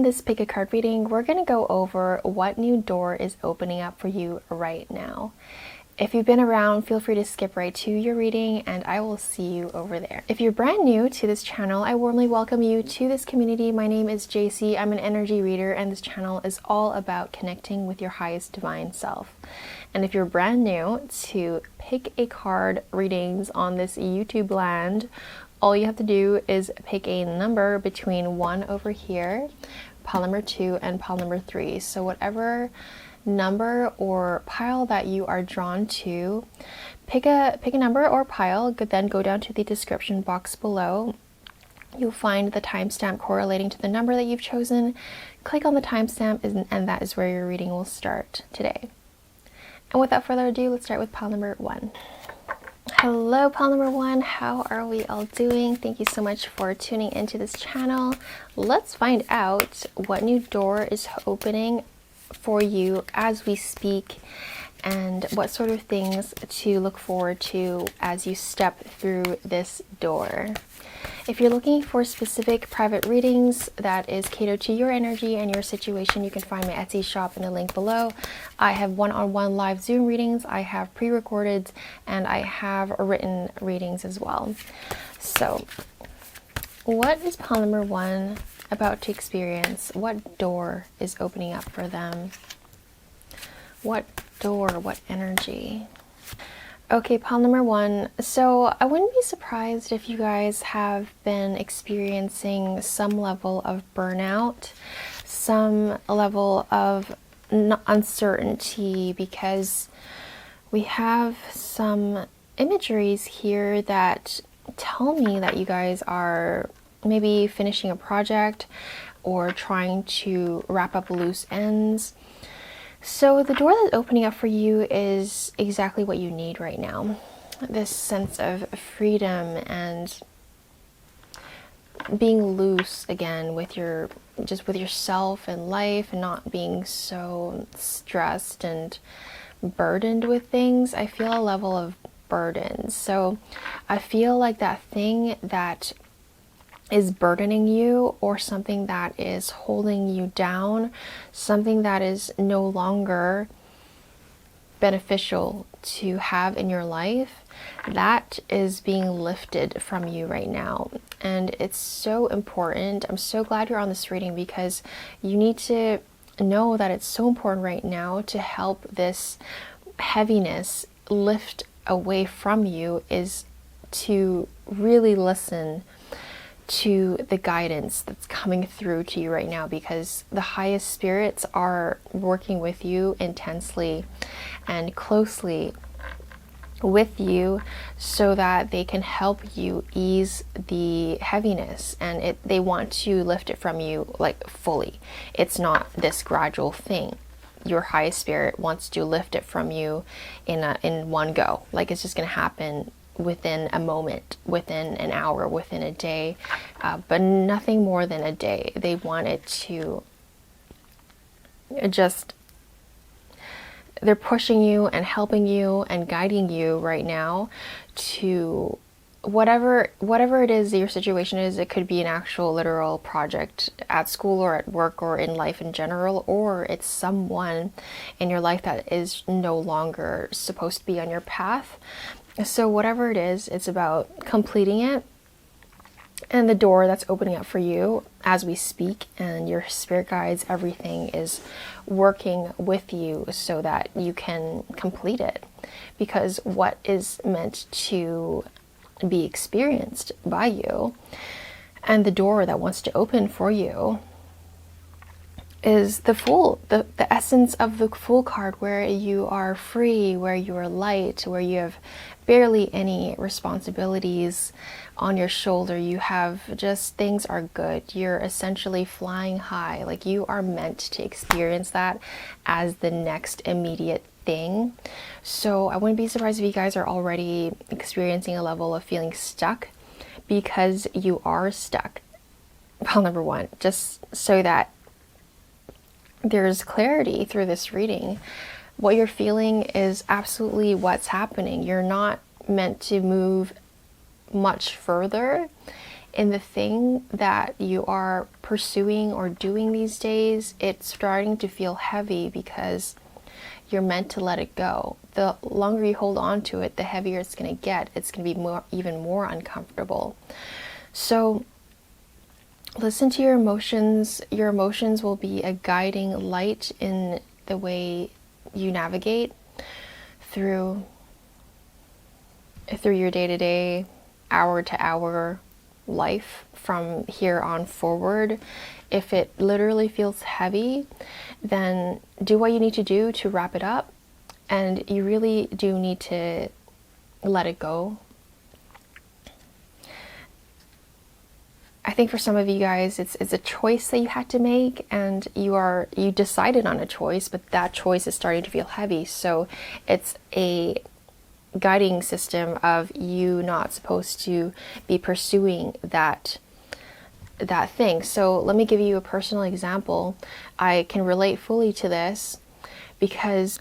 this pick a card reading, we're going to go over what new door is opening up for you right now. If you've been around, feel free to skip right to your reading and I will see you over there. If you're brand new to this channel, I warmly welcome you to this community. My name is Jacey. I'm an energy reader and this channel is all about connecting with your highest divine self. And if you're brand new to pick a card readings on this YouTube land, all you have to do is pick a number between 1 over here, pile number 2, and pile number 3. So whatever number or pile that you are drawn to, pick a number or pile, then go down to the description box below. You'll find the timestamp correlating to the number that you've chosen. Click on the timestamp and that is where your reading will start today. And without further ado, let's start with pile number 1. Hello pile number 1, how are we all doing? Thank you so much for tuning into this channel. Let's find out what new door is opening for you as we speak and what sort of things to look forward to as you step through this door. If you're looking for specific private readings that is catered to your energy and your situation, you can find my Etsy shop in the link below. I have one-on-one live Zoom readings, I have pre-recorded, and I have written readings as well. So what is pile number 1 about to experience? What door is opening up for them? What door, what energy? Okay, pile number 1. So I wouldn't be surprised if you guys have been experiencing some level of burnout, some level of uncertainty, because we have some imageries here that tell me that you guys are maybe finishing a project or trying to wrap up loose ends. So the door that's opening up for you is exactly what you need right now. This sense of freedom and being loose again with yourself and life, and not being so stressed and burdened with things. I feel a level of burden. So I feel like that thing that is burdening you, or something that is holding you down, something that is no longer beneficial to have in your life, that is being lifted from you right now. And it's so important. I'm so glad you're on this reading, because you need to know that it's so important right now to help this heaviness lift away from you, is to really listen to the guidance that's coming through to you right now, because the highest spirits are working with you intensely and closely with you so that they can help you ease the heaviness, and they want to lift it from you like fully. It's not this gradual thing. Your highest spirit wants to lift it from you in one go. Like, it's just going to happen within a moment, within an hour, within a day, but nothing more than a day. They want it to they're pushing you and helping you and guiding you right now to whatever it is that your situation is. It could be an actual literal project at school or at work or in life in general, or it's someone in your life that is no longer supposed to be on your path. So whatever it is, it's about completing it, and the door that's opening up for you as we speak, and your spirit guides, everything is working with you so that you can complete it. Because what is meant to be experienced by you, and the door that wants to open for you, is the Fool, the essence of the Fool card, where you are free, where you are light, where you have barely any responsibilities on your shoulder. You have just, things are good. You're essentially flying high. Like, you are meant to experience that as the next immediate thing. So I wouldn't be surprised if you guys are already experiencing a level of feeling stuck, because you are stuck. Pile number 1, just so that there's clarity through this reading. What you're feeling is absolutely what's happening. You're not meant to move much further in the thing that you are pursuing or doing these days, it's starting to feel heavy because you're meant to let it go. The longer you hold on to it, the heavier it's going to get. It's going to be even more uncomfortable. So listen to your emotions. Your emotions will be a guiding light in the way you navigate through your day-to-day, hour-to-hour life from here on forward. If it literally feels heavy, then do what you need to do to wrap it up, and you really do need to let it go. I think for some of you guys, it's a choice that you had to make, and you decided on a choice, but that choice is starting to feel heavy. So it's a guiding system of you not supposed to be pursuing that thing. So let me give you a personal example. I can relate fully to this because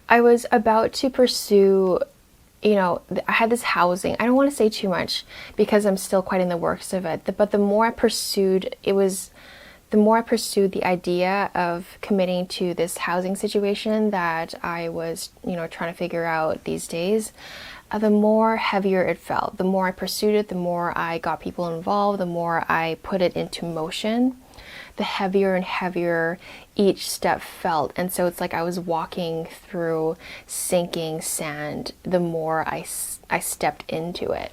I was about to pursue, I had this housing. I don't want to say too much because I'm still quite in the works of it. But the more I pursued the idea of committing to this housing situation that I was, trying to figure out these days, the more heavier it felt. The more I pursued it, the more I got people involved, the more I put it into motion, the heavier and heavier each step felt. And so it's like I was walking through sinking sand the more I stepped into it.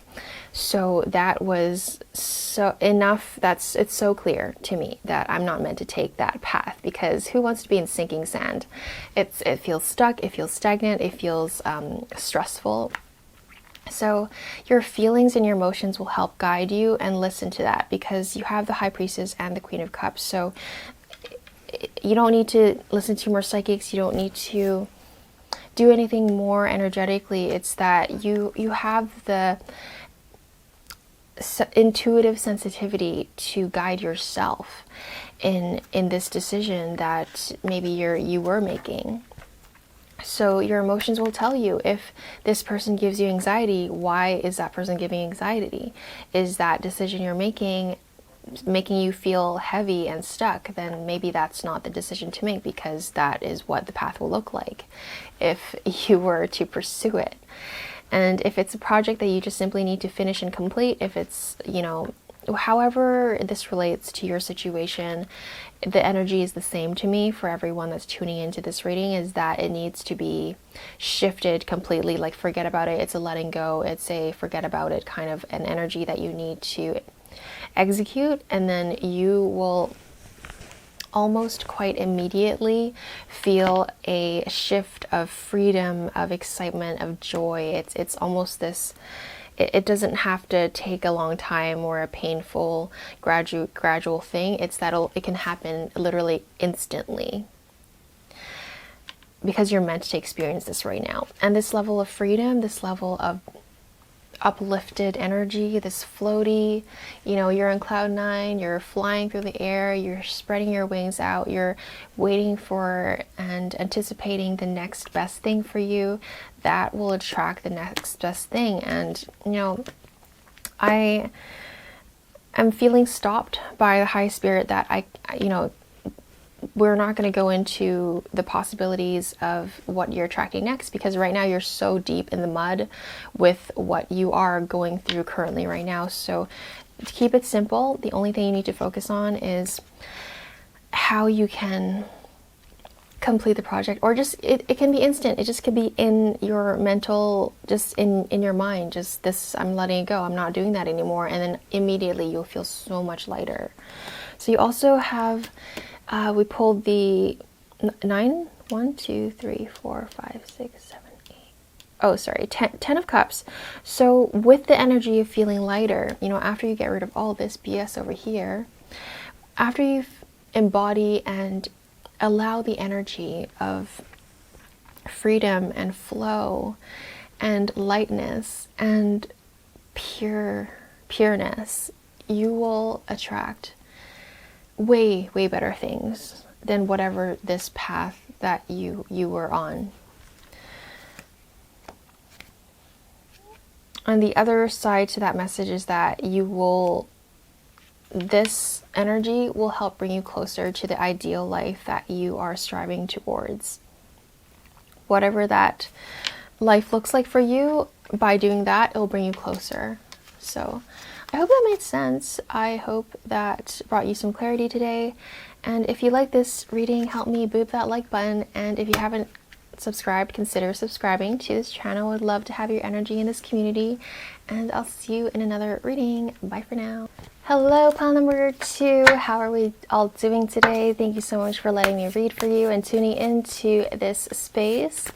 So that was it's so clear to me that I'm not meant to take that path, because who wants to be in sinking sand? It feels stuck, it feels stagnant, it feels stressful. So your feelings and your emotions will help guide you, and listen to that, because you have the High Priestess and the Queen of Cups. So you don't need to listen to more psychics. You don't need to do anything more energetically. It's that you have the intuitive sensitivity to guide yourself in this decision that maybe you were making. So your emotions will tell you if this person gives you anxiety. Why is that person giving anxiety? Is that decision you're making you feel heavy and stuck? Then maybe that's not the decision to make, because that is what the path will look like if you were to pursue it. And if it's a project that you just simply need to finish and complete, if it's, however this relates to your situation, the energy is the same to me for everyone that's tuning into this reading, is that it needs to be shifted completely. Like, forget about it. It's a letting go. It's a forget about it kind of an energy that you need to execute. And then you will almost quite immediately feel a shift of freedom, of excitement, of joy. It's almost this, it doesn't have to take a long time or a painful gradual thing. It's that it can happen literally instantly, because you're meant to experience this right now. And this level of freedom, this level of uplifted energy, this floaty, you're on cloud 9, you're flying through the air, you're spreading your wings out, you're waiting for and anticipating the next best thing for you. That will attract the next best thing. And I am feeling stopped by the High Spirit that we're not going to go into the possibilities of what you're attracting next, because right now you're so deep in the mud with what you are going through currently right now. So to keep it simple, the only thing you need to focus on is how you can complete the project, or just it can be instant. It just could be in your mental, just in your mind, just this, I'm letting it go, I'm not doing that anymore, and then immediately you'll feel so much lighter. So you also have we pulled the 9, 1, 2, 3, 4, 5, 6, 7, 8. Oh, sorry, 10 of Cups. So with the energy of feeling lighter, after you get rid of all this BS over here, after you embody and allow the energy of freedom and flow and lightness and pureness, you will attract way better things than whatever this path that you were on. On the other side to that message is that you will this energy will help bring you closer to the ideal life that you are striving towards. Whatever that life looks like for you, by doing that, it'll bring you closer. So I hope that made sense. I hope that brought you some clarity today. And if you like this reading, help me boop that like button. And if you haven't subscribed, consider subscribing to this channel. I'd love to have your energy in this community. And I'll see you in another reading. Bye for now. Hello, pile number 2. How are we all doing today? Thank you so much for letting me read for you and tuning into this space.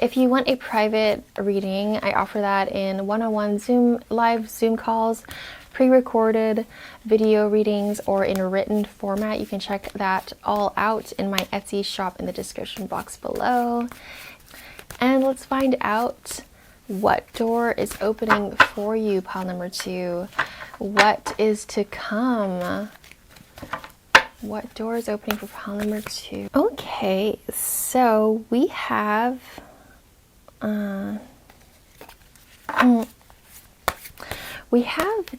If you want a private reading, I offer that in one-on-one live Zoom calls, pre-recorded video readings, or in a written format. You can check that all out in my Etsy shop in the description box below. And let's find out what door is opening for you, pile number 2. What is to come? What door is opening for pile number 2? Okay, so we have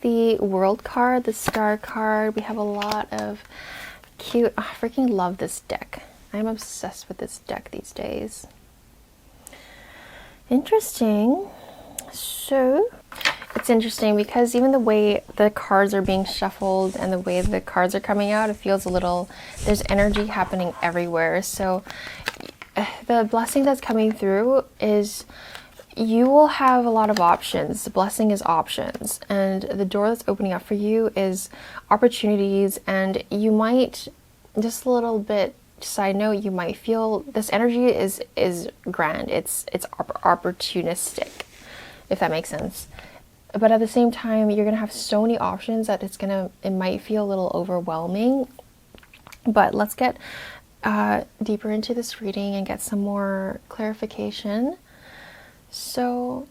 the World card, the Star card. We have a lot of cute, I freaking love this deck. I'm obsessed with this deck these days. Interesting. So it's interesting because even the way the cards are being shuffled and the way the cards are coming out, it feels a little, there's energy happening everywhere. So the blessing that's coming through is you will have a lot of options. The blessing is options, and the door that's opening up for you is opportunities. And you might, just a little bit side note, you might feel this energy is grand. It's opportunistic, if that makes sense. But at the same time, you're gonna have so many options that it might feel a little overwhelming. But let's get deeper into this reading and get some more clarification. So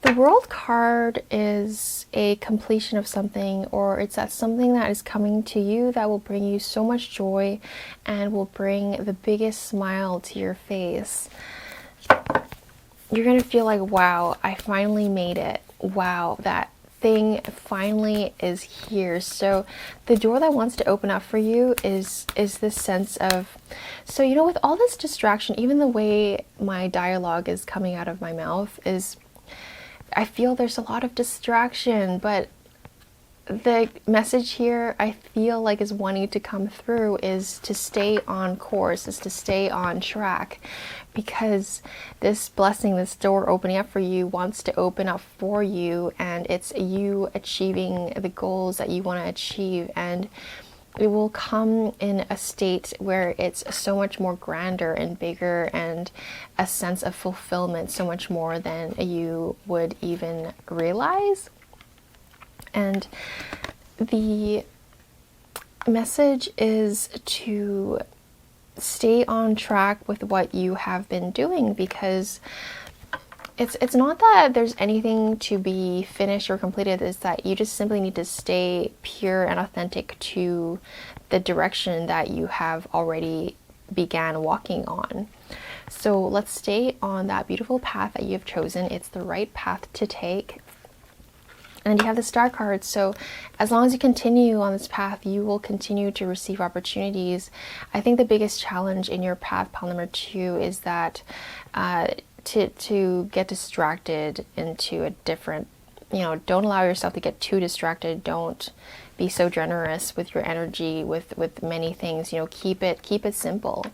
the World card is a completion of something, or it's that something that is coming to you that will bring you so much joy and will bring the biggest smile to your face. You're gonna feel like, wow, I finally made it. Wow, that thing finally is here. So the door that wants to open up for you is this sense of, so you know, with all this distraction, even the way my dialogue is coming out of my mouth is, I feel there's a lot of distraction, but the message here I feel like is wanting to come through is to stay on course, is to stay on track, because this blessing, this door opening up for you, wants to open up for you, and it's you achieving the goals that you want to achieve, and it will come in a state where it's so much more grander and bigger, and a sense of fulfillment so much more than you would even realize. And the message is to stay on track with what you have been doing, because it's not that there's anything to be finished or completed. It's that you just simply need to stay pure and authentic to the direction that you have already began walking on. So let's stay on that beautiful path that you've chosen. It's the right path to take. And you have the Star card, so as long as you continue on this path, you will continue to receive opportunities. I think the biggest challenge in your path, pile number 2, is that to get distracted into a different, don't allow yourself to get too distracted. Don't be so generous with your energy with many things. Keep it simple.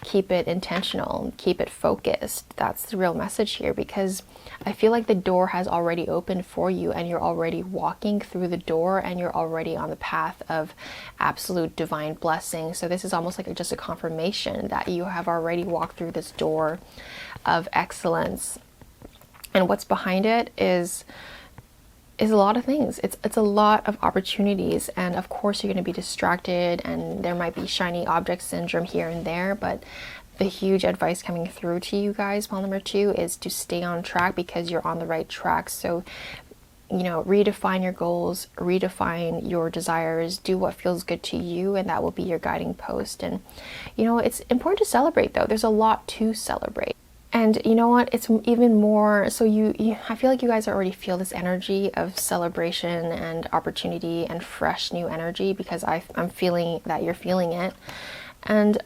Keep it intentional, keep it focused. That's the real message here, because I feel like the door has already opened for you, and you're already walking through the door, and you're already on the path of absolute divine blessing. So this is almost like just a confirmation that you have already walked through this door of excellence. And what's behind it is a lot of things. It's a lot of opportunities, and of course you're going to be distracted, and there might be shiny object syndrome here and there, but the huge advice coming through to you guys, pile number 2, is to stay on track, because you're on the right track. So redefine your goals, redefine your desires, do what feels good to you, and that will be your guiding post. And it's important to celebrate, though. There's a lot to celebrate. And you know what? It's even more, so I feel like you guys already feel this energy of celebration and opportunity and fresh new energy, because I'm feeling that you're feeling it. And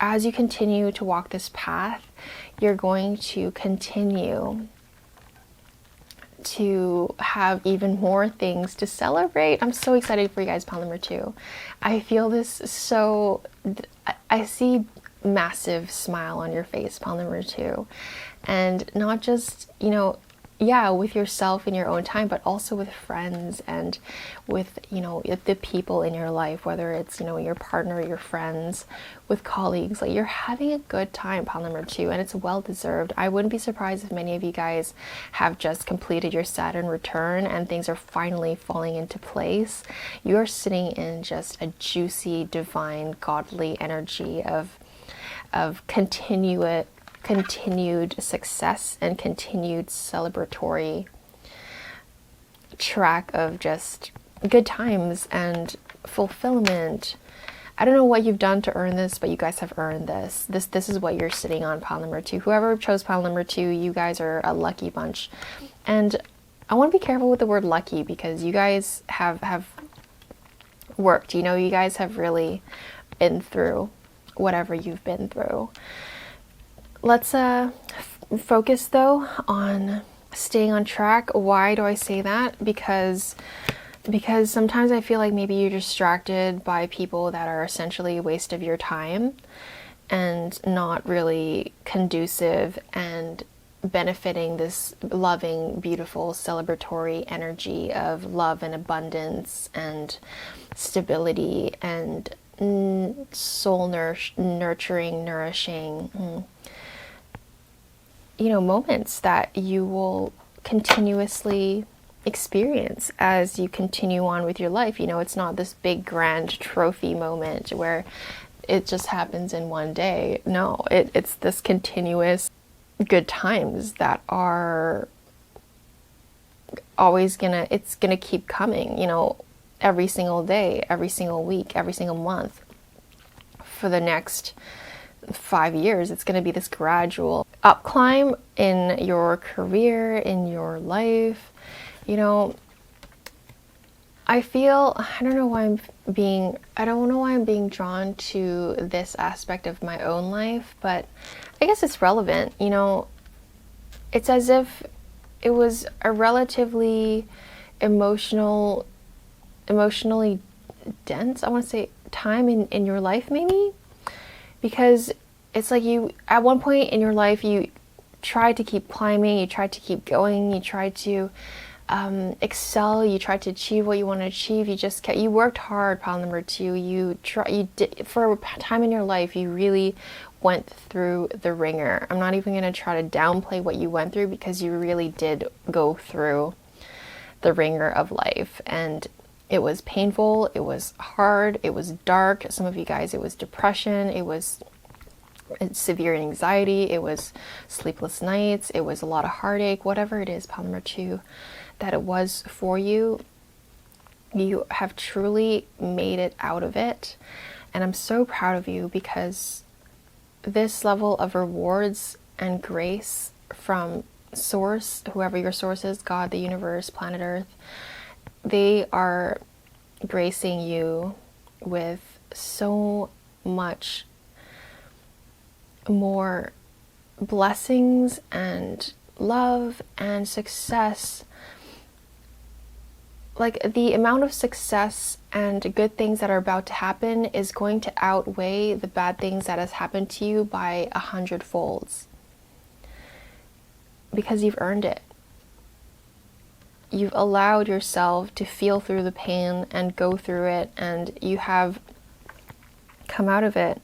as you continue to walk this path, you're going to continue to have even more things to celebrate. I'm so excited for you guys, pile number 2. I feel this so, I see massive smile on your face, pile number 2. And not just, you know, yeah, with yourself in your own time, but also with friends and with, you know, the people in your life, whether it's, you know, your partner, your friends, with colleagues. Like, you're having a good time, pile number 2, and it's well deserved. I wouldn't be surprised if many of you guys have just completed your Saturn return and things are finally falling into place. You're sitting in just a juicy, divine, godly energy of continued success and continued celebratory track of just good times and fulfillment. I don't know what you've done to earn this, but you guys have earned this. This is what you're sitting on, pile number 2. Whoever chose pile number 2, you guys are a lucky bunch. And I want to be careful with the word lucky, because you guys have worked. You know, you guys have really been through whatever you've been through. Let's focus though on staying on track. Why do I say that? Because sometimes I feel like maybe you're distracted by people that are essentially a waste of your time and not really conducive and benefiting this loving, beautiful, celebratory energy of love and abundance and stability and soul nurturing, nourishing, you know, moments that you will continuously experience as you continue on with your life. You know, it's not this big grand trophy moment where it just happens in one day. No, it's this continuous good times that are always it's gonna keep coming, you know, every single day, every single week, every single month. For the next 5 years, it's going to be this gradual up climb in your career, in your life. You know, I don't know why I'm being drawn to this aspect of my own life, but I guess it's relevant. You know, it's as if it was a relatively emotionally dense, I want to say, time in your life, maybe, because it's like you, at one point in your life, you tried to keep climbing, you tried to keep going, you tried to excel, you tried to achieve what you want to achieve. You worked hard, pile number 2. You did, for a time in your life, you really went through the ringer. I'm not even going to try to downplay what you went through, because you really did go through the ringer of life, and it was painful, it was hard, it was dark. Some of you guys, it was depression, it was severe anxiety, it was sleepless nights, it was a lot of heartache. Whatever it is, pile number 2, that it was for you, you have truly made it out of it. And I'm so proud of you, because this level of rewards and grace from source, whoever your source is, God, the universe, planet Earth, they are gracing you with so much more blessings and love and success. Like, the amount of success and good things that are about to happen is going to outweigh the bad things that has happened to you by 100 folds, because you've earned it. You've allowed yourself to feel through the pain and go through it, and you have come out of it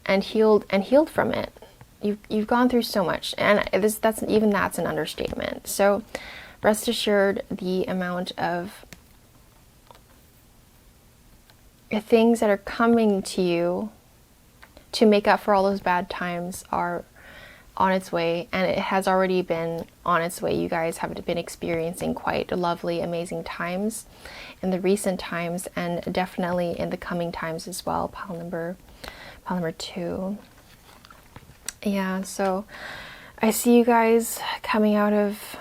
and healed from it. You've gone through so much, and that's an understatement. So rest assured, the amount of things that are coming to you to make up for all those bad times are on its way, and it has already been on its way. You guys have been experiencing quite lovely, amazing times in the recent times, and definitely in the coming times as well, pile number 2. Yeah, so I see you guys coming out of...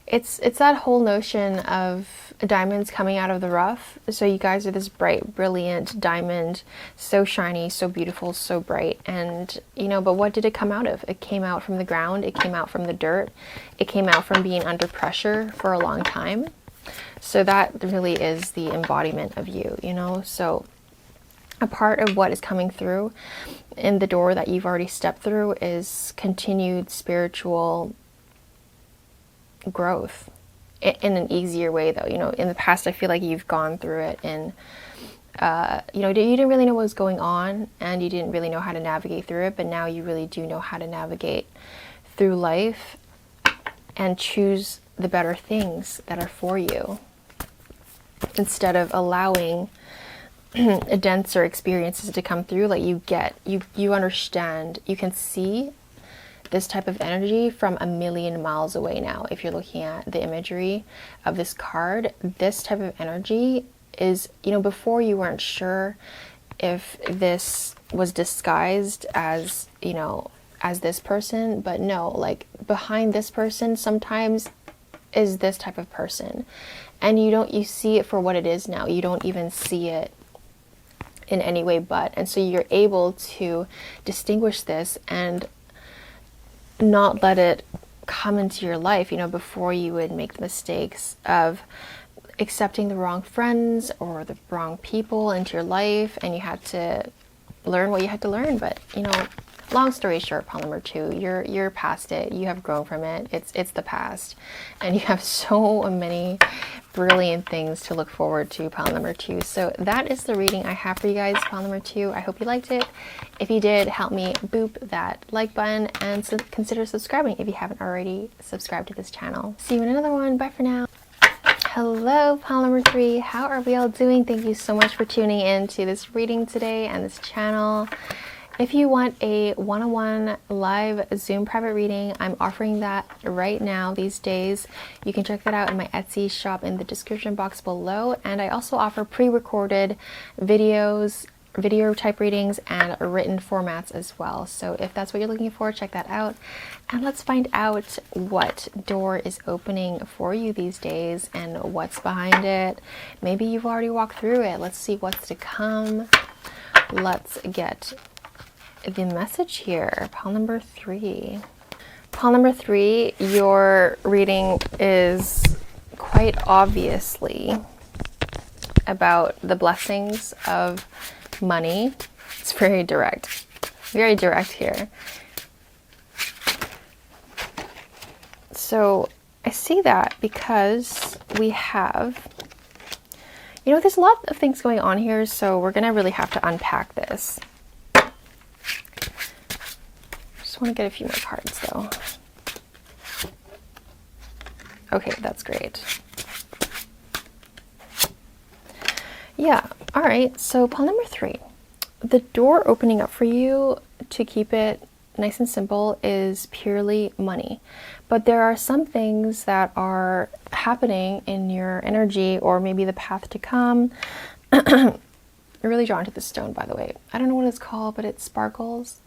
It's that whole notion of diamonds coming out of the rough. So you guys are this bright, brilliant diamond, so shiny, so beautiful, so bright. And, you know, but what did it come out of? It came out from the ground. It came out from the dirt. It came out from being under pressure for a long time. So that really is the embodiment of you, you know? So a part of what is coming through in the door that you've already stepped through is continued spiritual growth in an easier way, though. You know, in the past, I feel like you've gone through it in, you know, you didn't really know what was going on and you didn't really know how to navigate through it, but now you really do know how to navigate through life and choose the better things that are for you instead of allowing denser experiences to come through. Like you understand, you can see this type of energy from a million miles away now. If you're looking at the imagery of this card, this type of energy is, you know, before you weren't sure if this was disguised as, you know, as this person, but no, like behind this person sometimes is this type of person. And you see it for what it is now. You don't even see it in any way but. And so you're able to distinguish this and not let it come into your life. You know, before you would make the mistakes of accepting the wrong friends or the wrong people into your life, and you had to learn what you had to learn. But, you know, long story short, pile number 2, you're past it. You have grown from it. It's the past, and you have so many brilliant things to look forward to, pile number 2. So that is the reading I have for you guys, pile number 2. I hope you liked it. If you did, help me boop that like button and consider subscribing if you haven't already subscribed to this channel. See you in another one. Bye for now. Hello, pile number 3. How are we all doing? Thank you so much for tuning in to this reading today and this channel. If you want a one-on-one live Zoom private reading, I'm offering that right now these days. You can check that out in my Etsy shop in the description box below. And I also offer pre-recorded videos, video type readings, and written formats as well. So if that's what you're looking for, check that out. And let's find out what door is opening for you these days and what's behind it. Maybe you've already walked through it. Let's see what's to come. Let's get the message here. Pile number 3. Pile number 3, your reading is quite obviously about the blessings of money. It's very direct here. So I see that because we have, you know, there's a lot of things going on here, so we're gonna really have to unpack this. Just want to get a few more cards though. Okay, that's great. Yeah, all right, so pile number 3. The door opening up for you, to keep it nice and simple, is purely money. But there are some things that are happening in your energy, or maybe the path to come. I'm really drawn to this stone, by the way. I don't know what it's called, but it sparkles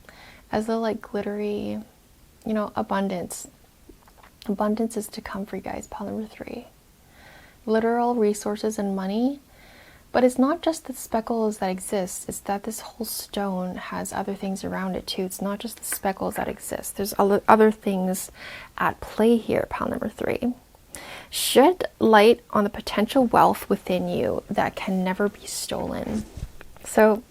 as the like glittery, you know, abundance. Abundance is to come for you guys, pile number 3. Literal resources and money. But it's not just the speckles that exist, it's that this whole stone has other things around it too. It's not just the speckles that exist. There's other things at play here, pile number 3. Shed light on the potential wealth within you that can never be stolen. So,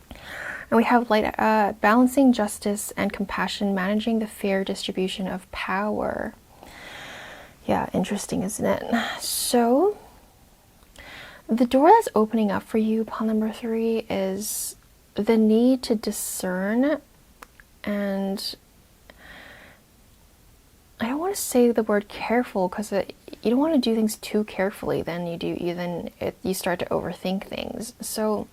and we have light, balancing justice and compassion, managing the fair distribution of power. Yeah, interesting, isn't it? So, the door that's opening up for you, pile number 3, is the need to discern, and I don't want to say the word careful because you don't want to do things too carefully. Then you start to overthink things. So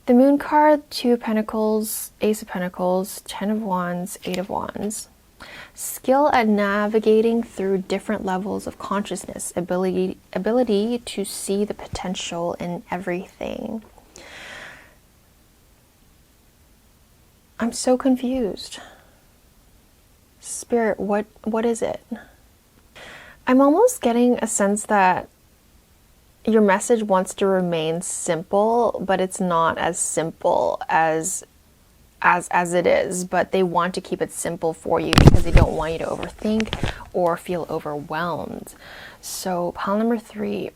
the Moon card, 2 of Pentacles, Ace of Pentacles, 10 of Wands, 8 of Wands. Skill at navigating through different levels of consciousness, ability, to see the potential in everything. I'm so confused. Spirit, what is it? I'm almost getting a sense that your message wants to remain simple, but it's not as simple as it is, but they want to keep it simple for you because they don't want you to overthink or feel overwhelmed. So pile number 3,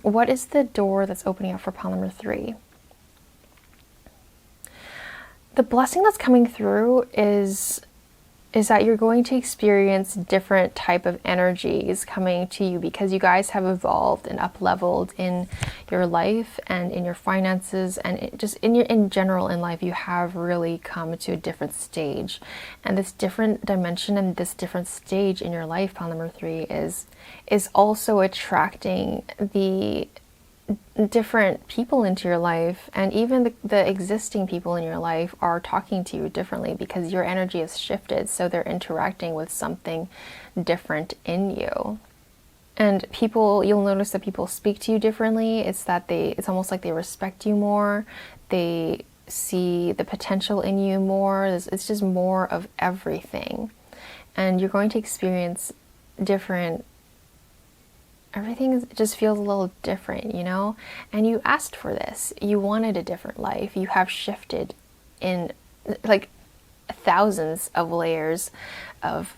what is the door that's opening up for pile number 3? The blessing that's coming through is that you're going to experience different type of energies coming to you because you guys have evolved and up-leveled in your life and in your finances, and just in general in life. You have really come to a different stage, and this different dimension and this different stage in your life, pile number 3, is also attracting the different people into your life, and even the existing people in your life are talking to you differently because your energy has shifted, so they're interacting with something different in you. And people, you'll notice that people speak to you differently. It's almost like they respect you more, they see the potential in you more. It's just more of everything, and you're going to experience different. Everything just feels a little different, you know? And you asked for this. You wanted a different life. You have shifted in like thousands of layers of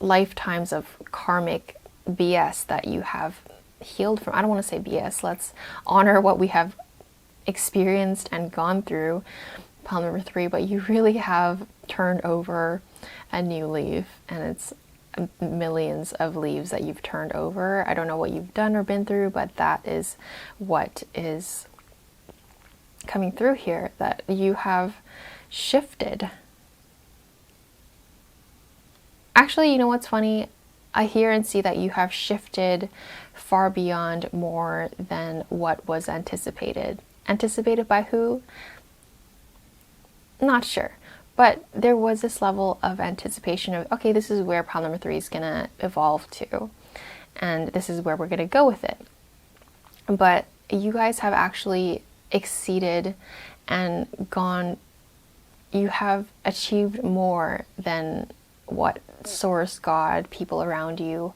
lifetimes of karmic BS that you have healed from. I don't want to say BS. Let's honor what we have experienced and gone through, pile number 3. But you really have turned over a new leaf, and it's millions of leaves that you've turned over. I don't know what you've done or been through, but that is what is coming through here, that you have shifted. Actually, you know what's funny? I hear and see that you have shifted far beyond more than what was anticipated. Anticipated by who? Not sure. But there was this level of anticipation of, okay, this is where pile number 3 is going to evolve to, and this is where we're going to go with it. But you guys have actually exceeded and gone, you have achieved more than what source, God, people around you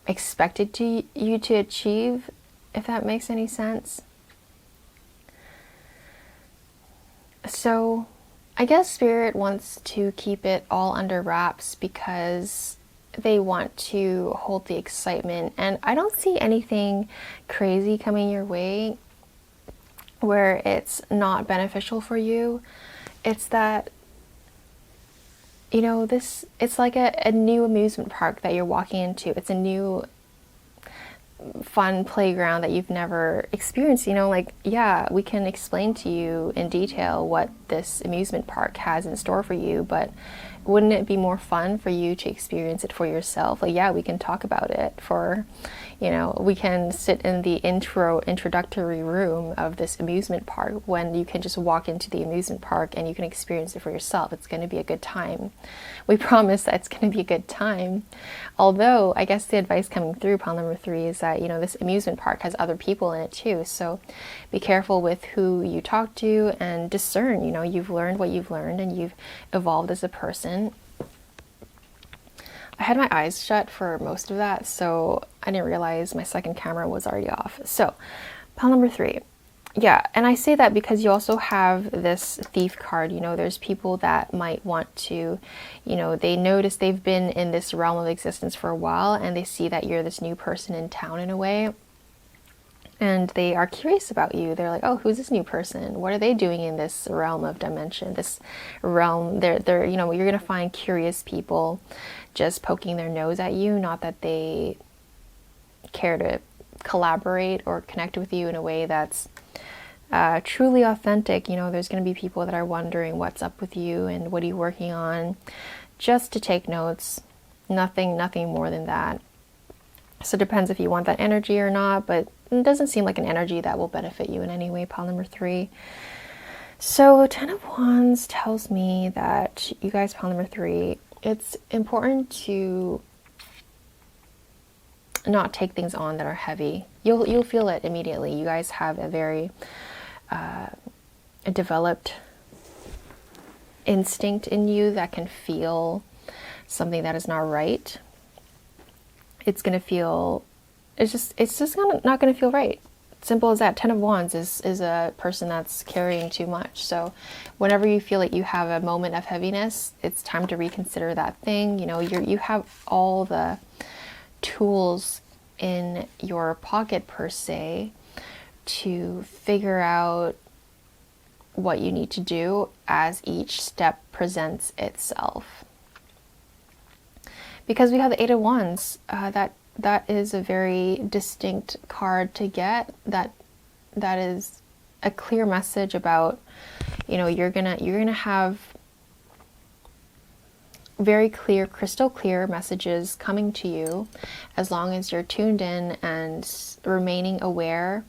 expected you to achieve, if that makes any sense. So I guess Spirit wants to keep it all under wraps because they want to hold the excitement, and I don't see anything crazy coming your way where it's not beneficial for you. It's that, you know, it's like a new amusement park that you're walking into. It's a new fun playground that you've never experienced. You know, like, yeah, we can explain to you in detail what this amusement park has in store for you, but wouldn't it be more fun for you to experience it for yourself? Like, yeah, we can talk about it for, you know, we can sit in the introductory room of this amusement park when you can just walk into the amusement park and you can experience it for yourself. It's going to be a good time. We promise that it's going to be a good time. Although, I guess the advice coming through pile number 3 is that, you know, this amusement park has other people in it too. So be careful with who you talk to and discern. You know, you've learned what you've learned and you've evolved as a person. I had my eyes shut for most of that, so I didn't realize my second camera was already off. So, pile number 3. Yeah, and I say that because you also have this Thief card. You know, there's people that might want to, you know, they notice they've been in this realm of existence for a while and they see that you're this new person in town in a way. And they are curious about you. They're like, oh, who's this new person? What are they doing in this realm of dimension? This realm, they're you know, you're going to find curious people just poking their nose at you. Not that they care to collaborate or connect with you in a way that's truly authentic. You know, there's going to be people that are wondering what's up with you and what are you working on, just to take notes. Nothing more than that. So it depends if you want that energy or not, but it doesn't seem like an energy that will benefit you in any way, pile number 3. So 10 of Wands tells me that you guys, pile number 3, it's important to not take things on that are heavy. You'll feel it immediately. You guys have a very developed instinct in you that can feel something that is not right, it's going to feel, it's just not going to feel right. Simple as that. 10 of Wands is a person that's carrying too much. So whenever you feel like you have a moment of heaviness, it's time to reconsider that thing. You know, you have all the tools in your pocket, per se, to figure out what you need to do as each step presents itself. Because we have the 8 of Wands, that is a very distinct card to get. That is a clear message about, you know, you're gonna have very clear, crystal clear messages coming to you as long as you're tuned in and remaining aware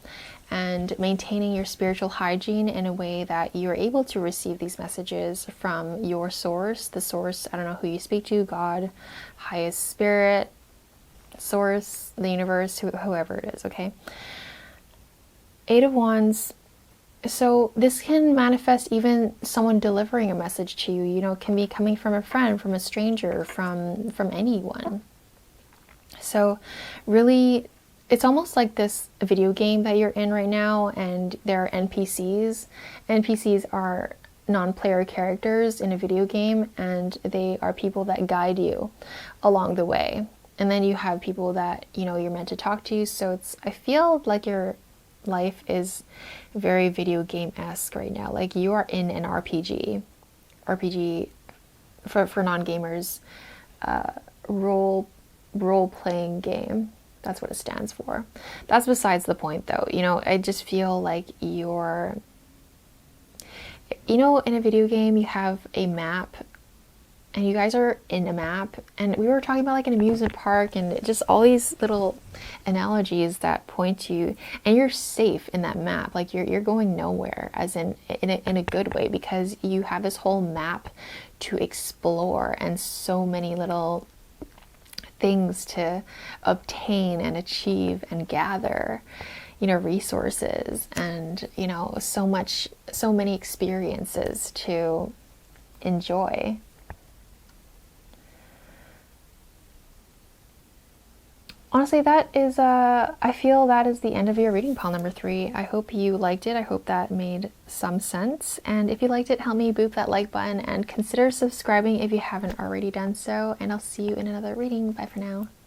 and maintaining your spiritual hygiene in a way that you're able to receive these messages from your source. The source, I don't know who you speak to, God, highest spirit, source, the universe, whoever it is, okay? 8 of Wands. So this can manifest even someone delivering a message to you. You know, it can be coming from a friend, from a stranger, from anyone. So really, it's almost like this video game that you're in right now, and there are NPCs. NPCs are non-player characters in a video game, and they are people that guide you along the way. And then you have people that, you know, you're meant to talk to. So I feel like your life is very video game-esque right now. Like you are in an RPG for non-gamers, role-playing game. That's what it stands for. That's besides the point, though. You know, I just feel like you're, you know, in a video game you have a map, and you guys are in a map, and we were talking about like an amusement park and just all these little analogies that point to you, and you're safe in that map. Like you're going nowhere, as in a good way, because you have this whole map to explore and so many little things to obtain and achieve and gather, you know, resources, and, you know, so many experiences to enjoy. Honestly, that is, I feel that is the end of your reading, pile number 3. I hope you liked it. I hope that made some sense. And if you liked it, help me boop that like button and consider subscribing if you haven't already done so. And I'll see you in another reading. Bye for now.